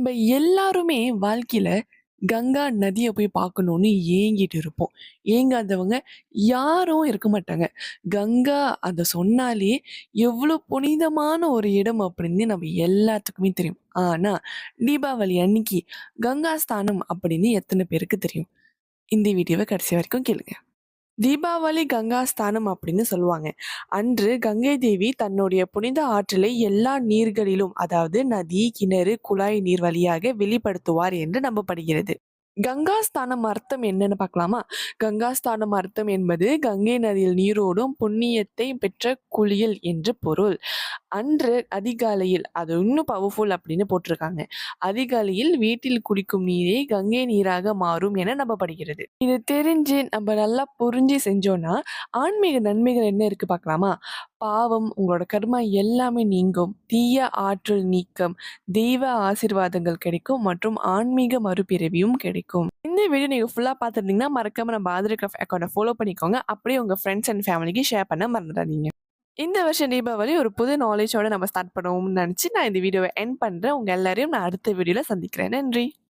நம்ம எல்லாருமே வாழ்க்கையில கங்கா நதிய போய் பார்க்கணும்னு ஏங்கிட்டு இருப்போம். ஏங்காதவங்க யாரும் இருக்க மாட்டாங்க. கங்கா அத சொன்னாலே எவ்ளோ புனிதமான ஒரு இடம் அப்படின்னு நம்ம எல்லாத்துக்குமே தெரியும். ஆனா, தீபாவளி அன்னைக்கு கங்கா ஸ்தானம் அப்படின்னு எத்தன பேருக்கு தெரியும்? இந்த வீடியோவ கடைசி வரைக்கும் கேளுங்க. தீபாவளி கங்கா ஸ்தானம் அப்படின்னு சொல்லுவாங்க. அன்று கங்கை தேவி தன்னுடைய புனித ஆற்றலை எல்லா நீர்களிலும், அதாவது நதி, கிணறு, குழாய் நீர் வழியாக வெளிப்படுத்துவார் என்று நம்பப்படுகிறது. கங்கா ஸ்தானம் அர்த்தம் என்னன்னு பார்க்கலாமா? கங்கா ஸ்தானம் அர்த்தம் என்பது கங்கை நதியில் நீரோடும் புண்ணியத்தை பெற்ற குளியல் என்று பொருள். அன்று அதிகாலையில் அது இன்னும் பவர்ஃபுல் அப்படின்னு போட்டிருக்காங்க. அதிகாலையில் வீட்டில் குடிக்கும் நீரே கங்கை நீராக மாறும் என நம்பப்படுகிறது. இது தெரிஞ்சு நம்ம நல்லா புரிஞ்சு செஞ்சோம்னா, ஆன்மீக நன்மைகள் என்ன இருக்கு பார்க்கலாமா? பாவம், உங்களோட கர்மா எல்லாமே நீங்கும். தீய ஆற்றல் நீக்கம், தெய்வ ஆசீர்வாதங்கள் கிடைக்கும் மற்றும் ஆன்மீக மறுபிறவியும் கிடைக்கும். இந்த வீடியோ நீங்க ஃபுல்லா பார்த்துருந்தீங்கன்னா, மறக்காம நம்ம ஆதிரக்ராஃப்ட் அக்கவுண்ட்ட ஃபாலோ பண்ணிக்கோங்க. அப்படியே உங்க ஃப்ரெண்ட்ஸ் அண்ட் ஃபேமிலிக்கு ஷேர் பண்ண மறந்துடாதீங்க. இந்த வருஷம் தீபாவளி ஒரு புது நாலேஜோட நம்ம ஸ்டார்ட் பண்ணுவோம்னு நினைச்சு நான் இந்த வீடியோவை எண்ட் பண்றேன். உங்க எல்லாரையும் நான் அடுத்த வீடியோல சந்திக்கிறேன். நன்றி.